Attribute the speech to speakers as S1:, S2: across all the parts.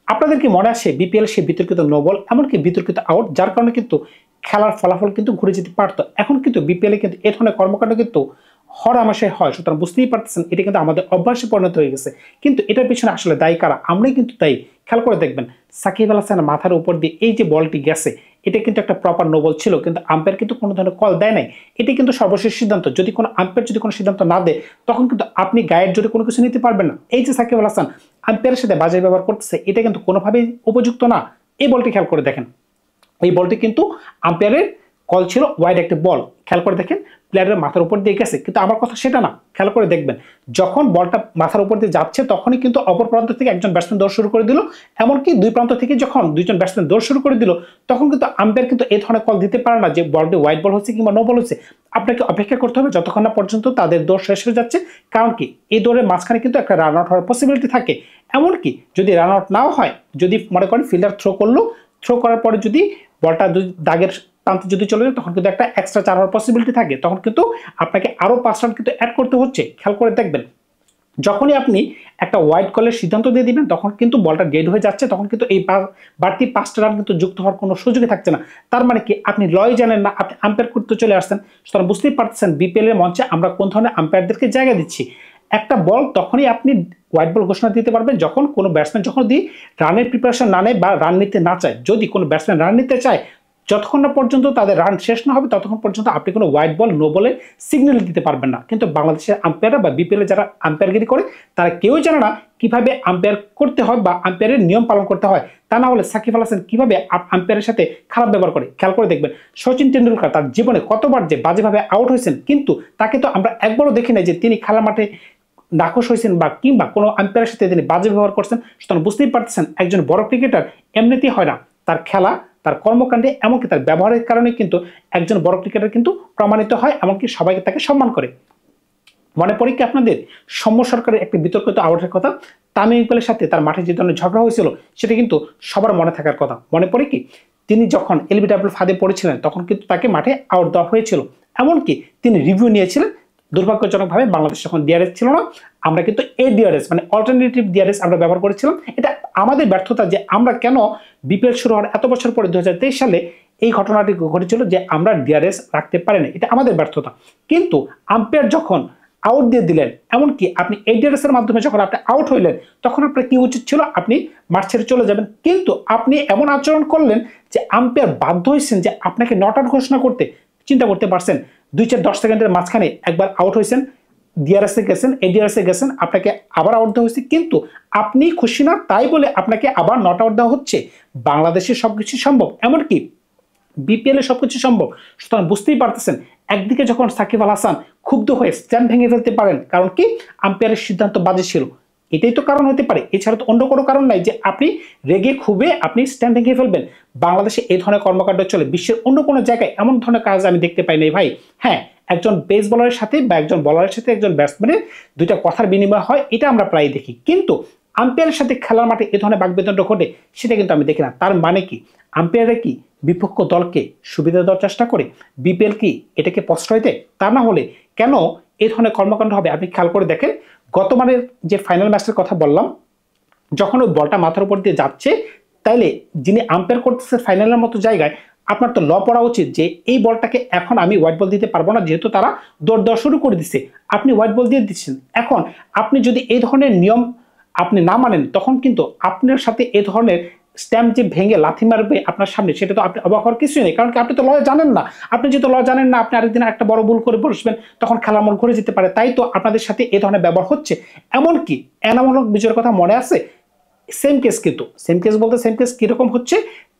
S1: আপনাদের কি মনে আসে বিপিএল সে বিতর্কিত নো বল এমনকি বিতর্কিত আউট যার কারণে কিন্তু খেলার ফলাফল কিন্তু ঘুরে যেতে পারতো। এখন কিন্তু বিপিএল এ কিন্তু এ ধরনের কর্মকাণ্ড কিন্তু হরহামেশাই হয়। সুতরাং বুঝতেই পারতেছেন এটা কিন্তু আমাদের অভ্যাসে পরিণত হয়ে গেছে। কিন্তু এটার পিছনে আসলে দায়ী কারা? আমরাই কিন্তু দায়ী। খেয়াল করে দেখবেন সাকিব আল হাসানের মাথার উপর দিয়ে এই যে বলটি গেছে এটা কিন্তু একটা প্রপার নো বল ছিল, কিন্তু আম্পায়ার কিন্তু কোনো ধরনের কল দেয় নাই। এটি কিন্তু সর্বশেষ সিদ্ধান্ত। যদি কোনো আম্পায়ার যদি কোনো সিদ্ধান্ত না দেয় তখন কিন্তু আপনি গায়ের জোরে কোনো কিছু নিতে পারবেন না। এই যে সাকিব আল হাসান আম্পায়ারের সাথে বাজে ব্যবহার করতেছে এটা কিন্তু কোনোভাবেই উপযুক্ত না। এই বলটি খেয়াল করে দেখেন, এই বলটি কিন্তু আম্পায়ারের কল ছিল ওয়াইড একটা বল। খেয়াল করে দেখেন প্লেয়ারের মাথার উপর দিয়ে গেছে, কিন্তু আমার কথা সেটা না। খেয়াল করে দেখবেন যখন বলটা মাথার উপর দিয়ে যাচ্ছে তখনই কিন্তু অপর প্রান্ত থেকে একজন ব্যাটসম্যান দৌড় শুরু করে দিল, এমনকি দুই প্রান্ত থেকে যখন দুইজন ব্যাটসম্যান দৌড় শুরু করে দিল তখন কিন্তু আম্পায়ার কিন্তু এই ধরনের কল দিতে পারে না যে বলটি ওয়াইড বল হচ্ছে কিংবা নো বল হচ্ছে। আপনাকে অপেক্ষা করতে হবে যতক্ষণ না পর্যন্ত তাদের দৌড় শেষ হয়ে যাচ্ছে, কারণ কি এই দৌড়ের মাঝখানে কিন্তু একটা রান আউট হওয়ার পসিবিলিটি থাকে। এমনকি যদি রান আউট নাও হয়, যদি মনে করেন ফিল্ডার থ্রো করলো, থ্রো করার পরে যদি বলটা দাগের প্রান্তে যদি চলে যায় তখন কিন্তু একটা এক্সট্রা 4 হওয়ার পসিবিলিটি থাকে, তখন কিন্তু আপনাকে আরো 5 রান কিন্তু অ্যাড করতে হচ্ছে। খেয়াল করে দেখবেন যখনই আপনি একটা ওয়াইড কলের সিদ্ধান্ত দিয়ে দিবেন তখন কিন্তু বলটা ডেড হয়ে যাচ্ছে, তখন কিন্তু এই বাড়তি 5টা রান কিন্তু যুক্ত হওয়ার কোনো সুযোগই থাকছে না। তার মানে কি আপনি লয় জানেন না, আপনি আম্পায়ার করতে চলে আসছেন। সুতরাং বুঝতেই পারছেন বিপিএল এর মঞ্চে আমরা কোন ধরনের আম্পায়ারদেরকে জায়গা দিচ্ছি। একটা বল তখনই আপনি হোয়াইট বল ঘোষণা দিতে পারবেন যখন কোনো ব্যাটসম্যান যখন রানের প্রিপারেশন না নেয় বা রান নিতে না চায়। যদি কোনো ব্যাটসম্যান রান নিতে চায় যতক্ষণ না পর্যন্ত তাদের রান শেষ না হবে ততক্ষণ পর্যন্ত আপনি কোনো হোয়াইট বল নো বলে সিগন্যাল দিতে পারবেন না। কিন্তু বাংলাদেশের আম্পায়াররা বা বিপিএল যারা আম্পায়ারগিরি করে তারা কেউই জানে না কিভাবে আম্পায়ার করতে হয় বা আম্পায়ারের নিয়ম পালন করতে হয়। তা না হলে সাকিব আল হাসান কিভাবে আম্পায়ারের সাথে খারাপ ব্যবহার করে। খেয়াল করে দেখবেন সচিন টেন্ডুলকার তার জীবনে কতবার যে বাজেভাবে আউট হয়েছেন, কিন্তু তাকে তো আমরা একবারও দেখি নাই যে তিনি খেলার মাঠে নাকশ হয়েছেন বা কিংবা কোনো আম্পায়ারের সাথে তিনি বাজে ব্যবহার করছেন। সুতরাং বুঝতেই পারতেছেন একজন বড় ক্রিকেটার এমনিতেই হয় না, তার খেলা তার কর্মকাণ্ডে এমনকি তার ব্যবহারের কারণে কিন্তু একজন বড় ক্রিকেটার কিন্তু প্রমাণিত হয়, এমনকি সবাইকে তাকে সম্মান করে। মনে পড়ে কি আপনাদের সৌম্য সরকারের একটি বিতর্কিত আউটের কথা? তামিম ইকবালের সাথে তার মাঠে যে ধরনের ঝগড়া হয়েছিল সেটা কিন্তু সবার মনে থাকার কথা। মনে পড়ে কি তিনি যখন এলবিডব্লিউ ফাঁদে পড়েছিলেন তখন কিন্তু তাকে মাঠে আউট দেওয়া হয়েছিল, এমনকি তিনি রিভিউ নিয়েছিলেন। দুর্ভাগ্যজনকভাবে বাংলাদেশ যখন ডিআরএস ছিল না আমরা কিন্তু এডিআরএস মানে অল্টারনেটিভ ডিআরএস আমরা ব্যবহার করেছিলাম। এটা আমাদের ব্যর্থতা যে আমরা কেন বিপিএল শুরু হওয়ার এত বছর পরে 2023 সালে এই ঘটনাটি ঘটেছিল যে আমরা ডিআরএস রাখতে পারিনি, এটা আমাদের ব্যর্থতা। কিন্তু আম্পায়ার যখন আউট দিয়ে দিলেন, এমনকি আপনি এডিআরএস এর মাধ্যমে যখন আপনি আউট হইলেন তখন আপনার কি উচিত ছিল? আপনি মাঠ ছেড়ে চলে যাবেন, কিন্তু আপনি এমন আচরণ করলেন যে আম্পায়ার বাধ্য হয়েছেন যে আপনাকে নট আউট ঘোষণা করতে। চিন্তা করতে পারছেন 2-4-10 সেকেন্ডের মাঝখানে একবার আউট হয়েছেন, ডিআরএসে গেছেন, এডিআরএসে গেছেন, আপনাকে আবার আউট দেওয়া হয়েছে, কিন্তু আপনি খুশি না তাই বলে আপনাকে আবার নট আউট দেওয়া হচ্ছে। বাংলাদেশে সবকিছু সম্ভব, এমনকি বিপিএল এ সবকিছু সম্ভব। সুতরাং বুঝতেই পারতেছেন একদিকে যখন সাকিব আল হাসান ক্ষুব্ধ হয়ে স্ট্যাম্প ভেঙে ফেলতে পারেন, কারণ কি আম্পায়ারের সিদ্ধান্ত বাজে ছিল, এটাই তো কারণ হতে পারে, এছাড়া তো অন্য কোনো কারণ নাই যে আপনি রেগে ক্ষুবে আপনি স্ট্যাম্প ভেঙে ফেলবেন। বাংলাদেশে এই ধরনের কর্মকাণ্ড চলে, বিশ্বের অন্য কোনো জায়গায় এমন ধরনের কাজ আমি দেখতে পাই নাই ভাই। হ্যাঁ, একজন পেস বলারের সাথে বা একজন বলারের সাথে একজন ব্যাটসম্যানের দুইটা কথার বিনিময় হয়, এটা আমরা প্রায় দেখি, কিন্তু আম্পায়ারের সাথে খেলার মাঠে এ ধরনের বাকবিতণ্ড ঘটে সেটা কিন্তু আমি দেখি না। তার মানে কি আম্পায়াররা কি বিপক্ষ দলকে সুবিধা দেওয়ার চেষ্টা করে? বিপিএল কি এটাকে প্রশ্রয় দেয়? তা না হলে কেন এই ধরনের কর্মকাণ্ড হবে? আপনি খেয়াল করে দেখেন গতবারের যে ফাইনাল ম্যাচের কথা বললাম, যখন ওই বলটা মাথার উপর দিয়ে যাচ্ছে, তাইলে যিনি আম্পায়ার করতেছে ফাইনালের মতো জায়গায় আপনার তো ল পড়া উচিত যে এই বলটাকে এখন আমি হোয়াইট বল দিতে পারবো না, যেহেতু তারা দৌড় দেওয়া শুরু করে দিচ্ছে, আপনি হোয়াইট বল দিয়ে দিচ্ছেন। এখন আপনি যদি এই ধরনের নিয়ম আপনি না মানেন তখন কিন্তু আপনার সাথে এই ধরনের স্ট্যাম্প যে ভেঙে লাথি মারবে আপনার সামনে, সেটা তো আপনি অবাক হওয়ার কিছুই নেই, কারণ কি আপনি তো ল জানেন না। আপনি যেহেতু ল জানেন না, আপনি আরেকদিন একটা বড় ভুল করে বসবেন, তখন খেলার মন ঘুরে যেতে পারে। তাই তো আপনাদের সাথে এই ধরনের ব্যবহার হচ্ছে। এমনকি এনামুল হক বিজয়ের কথা মনে আছে? সেম কেস, কিন্তু সেম কেস বলতে সেম কেস কিরকম হচ্ছে,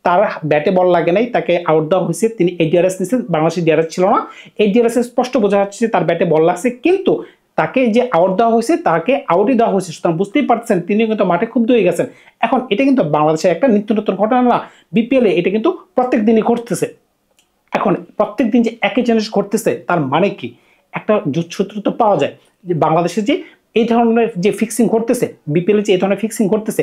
S1: তার ব্যাটে বল লাগে নাই, তাকে আউট দেওয়া হয়েছে, তিনি এডিআরএস নিয়েছেন, বাংলাদেশের ডিআরএস ছিল না, এডিআরএস স্পষ্ট বোঝা যাচ্ছে যে তার ব্যাটে বল লাগছে, কিন্তু তাকে যে আউট দেওয়া হয়েছে তাকে আউটই দেওয়া হয়েছে। সুতরাং বুঝতেই পারছেন তিনি কিন্তু মাঠে ক্ষুব্ধ হয়ে গেছেন। এখন এটা কিন্তু বাংলাদেশের একটা নিত্য নতুন ঘটনা না, বিপিএল এ এটা কিন্তু প্রত্যেক দিনই ঘটতেছে। এখন প্রত্যেক দিন যে একই জিনিস ঘটতেছে তার মানে কি একটা সূত্র তো পাওয়া যায় যে বাংলাদেশে যে এই ধরনের যে ফিক্সিং ঘটতেছে, বিপিএল যে এই ধরনের ফিক্সিং ঘটতেছে,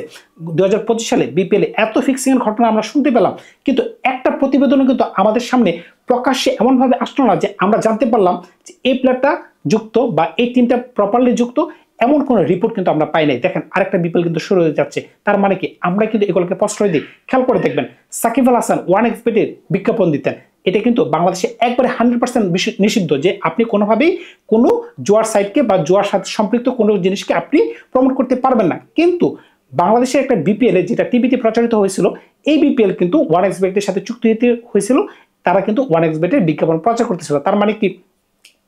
S1: 2025 সালে বিপিএল এত ফিক্সিং এর ঘটনা আমরা শুনতে পেলাম, কিন্তু একটা প্রতিবেদনও কিন্তু আমাদের সামনে প্রকাশ্যে এমনভাবে আসলো না যে আমরা জানতে পারলাম যে এই প্লেয়ারটা যুক্ত বা এই টিমটা প্রপারলি যুক্ত, এমন কোনো রিপোর্ট কিন্তু আমরা পাই নাই। দেখেন আরেকটা বিপিএল কিন্তু শুরু হয়ে যাচ্ছে, তার মানে কি আমরা কিন্তু এগুলোকে প্রশ্রয় দিই। খেয়াল করে দেখবেন সাকিব আল হাসান 1xBet-এর বিজ্ঞাপন দিতেন, এটা কিন্তু বাংলাদেশে একবারে 100% নিষিদ্ধ যে আপনি কোনোভাবেই কোনো জুয়ার সাইটকে বা জুয়ার সাথে সম্পৃক্ত কোনো জিনিসকে আপনি প্রমোট করতে পারবেন না। কিন্তু বাংলাদেশে একটা বিপিএল যেটা টিভিতে প্রচারিত হয়েছিল, এই বিপিএল কিন্তু 1xBet-এর সাথে চুক্তি হয়েছিল, তারা কিন্তু 1xBet-এর বিজ্ঞাপন প্রচার করতেছিল। তার মানে কি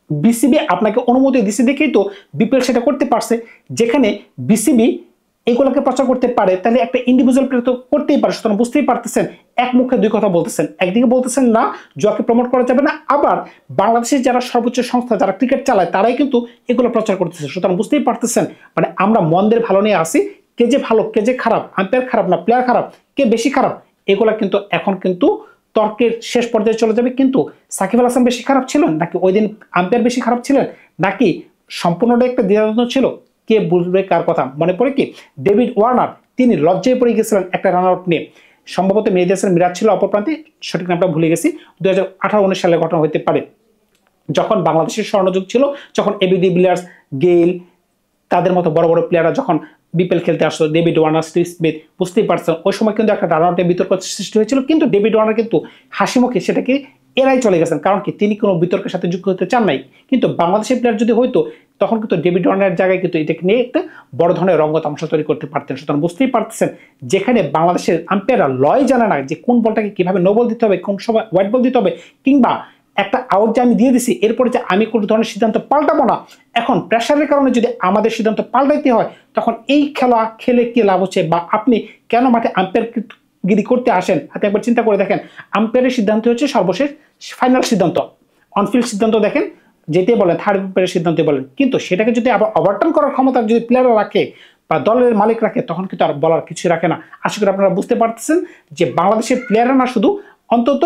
S1: বিসিবি আপনাকে অনুমতি দিছে দেখেই তো বিপিএল সেটা করতে পারছে। যেখানে বিসিবি এগুলোকে প্রচার করতে পারে, তাহলে একটা ইন্ডিভিজুয়াল প্লেয়ার তো করতেই পারে। সুতরাং বুঝতেই পারতেছেন এক মুখে দুই কথা বলতেছেন। একদিকে বলতেছেন না জুয়াকে প্রমোট করা যাবে না, আবার বাংলাদেশের যারা সর্বোচ্চ সংস্থা যারা ক্রিকেট চালায় তারাই কিন্তু এগুলো প্রচার করতেছে। সুতরাং বুঝতেই পারতেছেন মানে আমরা মন্দের ভালো নিয়ে আসি, কে যে ভালো কে যে খারাপ, আম্পায়ার খারাপ না প্লেয়ার খারাপ, কে বেশি খারাপ, এগুলা কিন্তু এখন কিন্তু তর্কের শেষ পর্যায়ে চলে যাবে। কিন্তু সাকিব আল হাসান বেশি খারাপ ছিলেন নাকি ওই দিন আম্পায়ার বেশি খারাপ ছিলেন, নাকি সম্পূর্ণটা একটা দ্বিধাদ্বন্দ্ব ছিল, কে বুঝবে কার কথা? মনে পড়ে কি ডেভিড ওয়ার্নার তিনি লজ্জায় পড়ে গেছিলেন একটা রান আউট নিয়ে, সম্ভবত মেহেদী হাসান মিরাজ ছিল অপর প্রান্তে, সঠিক নামটা ভুলে গেছি, 2018-19 সালের ঘটনা হতে পারে। যখন বাংলাদেশের স্বর্ণযুগ ছিল, যখন এবি ডিভিলিয়ার্স, গেইল তাদের মতো বড় বড় প্লেয়াররা যখন বিপিএল খেলতে আসতো, ডেভিড ওয়ার্নার, স্টিভ স্মিথ, বুঝতেই পারছেন ওই সময় কিন্তু একটা রান আউটের বিতর্ক সৃষ্টি হয়েছিল। কিন্তু ডেভিড ওয়ার্নার কিন্তু হাসি মুখে সেটাকে এড়াই চলে গেছেন, কারণ কি তিনি কোনো বিতর্কের সাথে যুক্ত হতে চান নাই। কিন্তু বাংলাদেশের প্লেয়ার যদি হইতো তখন কিন্তু ডেভিড ওয়ার্নারের জায়গায় কিন্তু এটাকে নিয়ে একটা বড় ধরনের রঙ্গ তামাশা তৈরি করতে পারতেন। সুতরাং বুঝতেই পারতেছেন যেখানে বাংলাদেশের আম্পায়াররা লয় জানে না যে কোন বলটাকে কিভাবে নো বল দিতে হবে, কোন সময় হোয়াইট বল দিতে হবে, কিংবা একটা আউট যে আমি দিয়ে দিছি এরপরে যে আমি কোনো ধরনের সিদ্ধান্ত পাল্টাবো না, এখন প্রেশারের কারণে যদি আমাদের সিদ্ধান্ত পাল্টাইতে হয় তখন এই খেলা খেলে কি লাভ হচ্ছে? বা আপনি কেন মাঠে আম্পায়ার গিরি করতে আসেন? আপনি একবার চিন্তা করে দেখেন, আম্পায়ারের সিদ্ধান্ত হচ্ছে সর্বশেষ ফাইনাল সিদ্ধান্ত, অনফিল্ড সিদ্ধান্ত দেখেন যেটাই বলেন, থার্ড আম্পায়ারের সিদ্ধান্ত বলেন, কিন্তু সেটাকে যদি আবার ওভারটার্ন করার ক্ষমতা যদি প্লেয়াররা রাখে বা দলের মালিক রাখে তখন কিন্তু আর বলার কিছু রাখে না। আশা করি আপনারা বুঝতে পারতেছেন যে বাংলাদেশের প্লেয়াররা না শুধু, অন্তত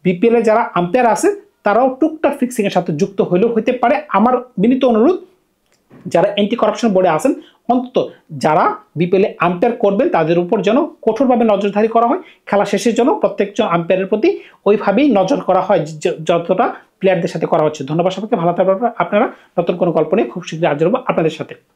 S1: বিপিএল এ যারা আম্পায়ার আছে তারাও টুকটাক ফিক্সিং এর সাথে যুক্ত হইলেও হইতে পারে। আমার বিনীত অনুরোধ যারা অ্যান্টি করাপশন বোর্ডে আছেন অন্তত যারা বিপিএল এ আম্পায়ার করবেন তাদের উপর যেন কঠোরভাবে নজরদারি করা হয়, খেলা শেষের জন্য প্রত্যেকজন আম্পায়ারের প্রতি ওইভাবেই নজর করা হয় যতটা প্লেয়ারদের সাথে করা হচ্ছে। ধন্যবাদ সবাইকে, ভালো থাকবেন আপনারা। নতুন কোনো গল্প নিয়ে খুব শীঘ্রই হাজির হবো আপনাদের সাথে।